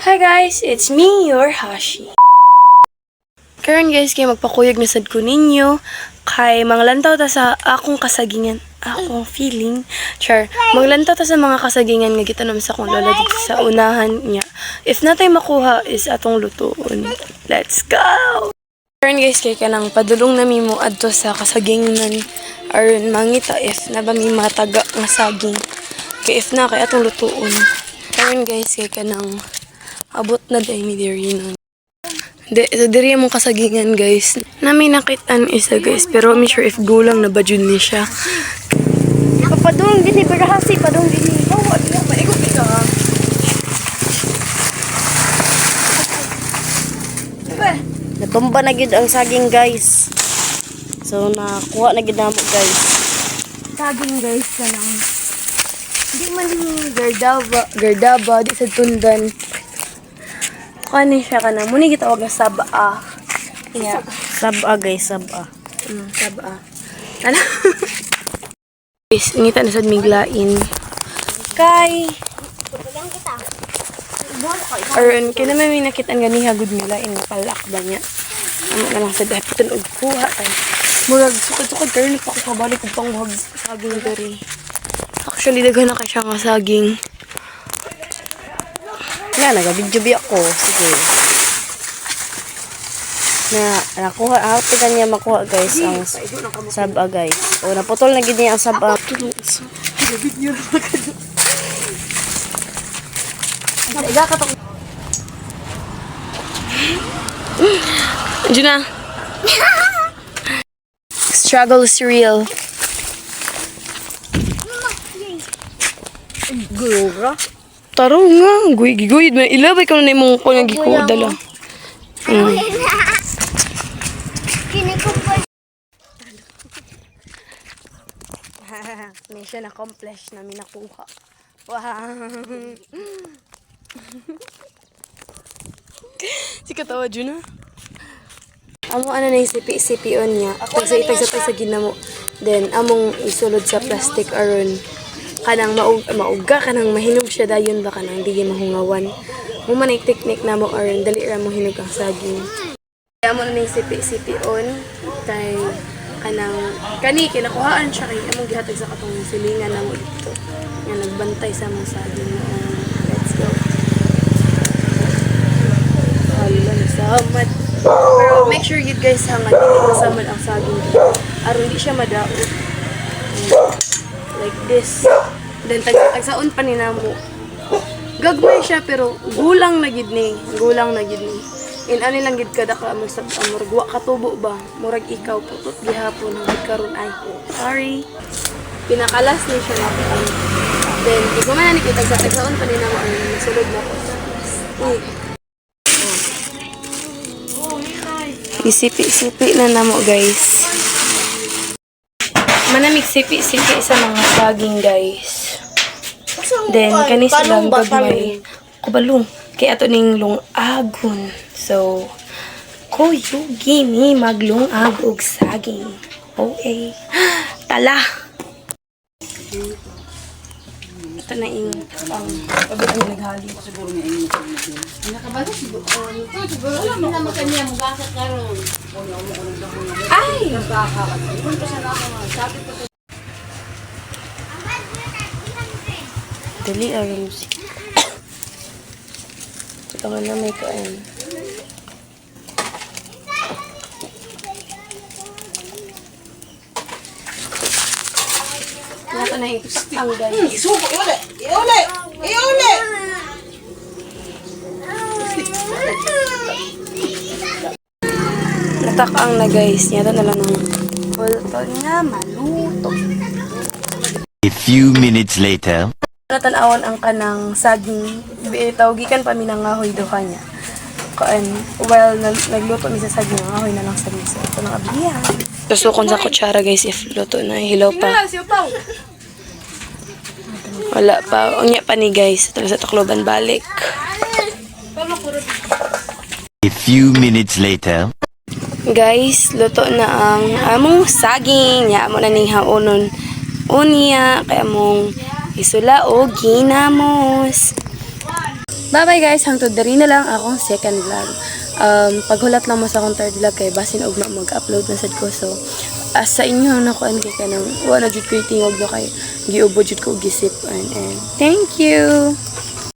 Hi guys, it's me, your Hashi. Karon guys, kay magpakuyog na sad ko ninyo kay manglantaw ta sa akong kasagingan. Akong feeling. Char, maglantaw ta sa mga kasagingan nga gitanom sa akong lola dito sa unahan niya. If natay makuha is atong lutuon. Let's go! Karon guys, kay kanang padulong na mo adto sa kasagingan aron mangita if na ba may mataga nga saging. Kay if na kay atong lutuon. Karon guys, kay kanang abot na day mi diri nun. Sa diri mong kasagingan guys. Nami nakitaan isa guys. Pero I'm sure if gulang na ba dyan ni siya. Papadung din ni Berhasi, padung din ni. Oh, wala na maikot ka. Natumba na gid ang saging guys. So nakuha na gid namo guys. Saging guys ka lang. Hindi man yung gardaba, di sa tundan. Kani siya ka na. Muna gitawag na saba. Yeah. Saba guys, saba. Saba. Ano? Guys, ngita na sa miglain. Kay. Aron, kaya naman may nakitaan ganiha good miglain. Palak ba niya? Ano na lang sa dapitan o kuha. Murag, sukad-sukad kayo. Pa ako kabalik kung panghuhag saging dari. Actually, daga na siya nga saging. Nga, nag-video ako. Sige. Nakuha, hatigan niya makuha guys ang saba guys. O, naputol na gid niya ang saba. Diyan na. Struggle is real. Gura. Taro nga, guyid man. Ilabay ka na mong kung nagikuha dala. Mission accomplished namin nakuha. Wow. Si katawa dyan na. Amo ano na yung sipi-sipion niya. Tagsa sa ginamo. Then, among isulod sa plastic aron kanang mauga kanang mahinog siya dayon ba kanang di mahungawan mo man ay technique na mo aron dali ra mo hinog ang saging kaya mo na ning sipi on kay kanang kani kinakuhaan siya kay among gihatag sa katong silingan na mo dito nga nagbantay sa mga saging let's go hala nasamad pero make sure you guys hangad dili masamad ang saging aron di siya madaot like this. Then tagsaon pa ni namo. Gagmay siya pero gulang na gid ni. In ani lang gid kada ka murag wa katubo ba? Murag ikaw putot gihapon hangtod karon ay. Sorry. Pinakalas ni siya natin. Then ikaw man ni kita tagsaon pa ni namo ang sulod na ko. Isipi-sipi na namo guys. Manamig sipi-sipi sa mga saging guys. Then kani silang gagmay kubalong kay ato ning lungagon. So kuyugi mi maglungag og saging. Okay. Tala. Ito na ing pabit ang naghali. Siguro nga ing nakabalo siguro. Siguro wala mo naman kanya magasa karon. Ay! Dali aram si. Ito nga na may kain. Naka na yung tanggal. Isuko, iuli! Natakaang na guys. Yata na lang ng kulton nga maluto. A few minutes later. Natanawan ang kanang saging. Tawagikan pa minangahoy do kanya. While nagluto mi sa saging, nangahoy na lang sa misa. Ito ng abiyan. Susukon sa kutsara guys if luto na. Hilaw pa. Wala pa. Unya pa ni guys. Ito sa takloban balik. A few minutes later. Guys, luto na ang among saging. Ya mo na ning haonon. Unya kay among isula o ginamos. Bye-bye guys, hangtod diri na lang akong second vlog. Paghulat lang mo sa akong third vlog kay basin og mag-upload na sad ko. So, as sa inyo na ko kay kanang wala jud ko tingog no kay giubo jud ko gisip and thank you.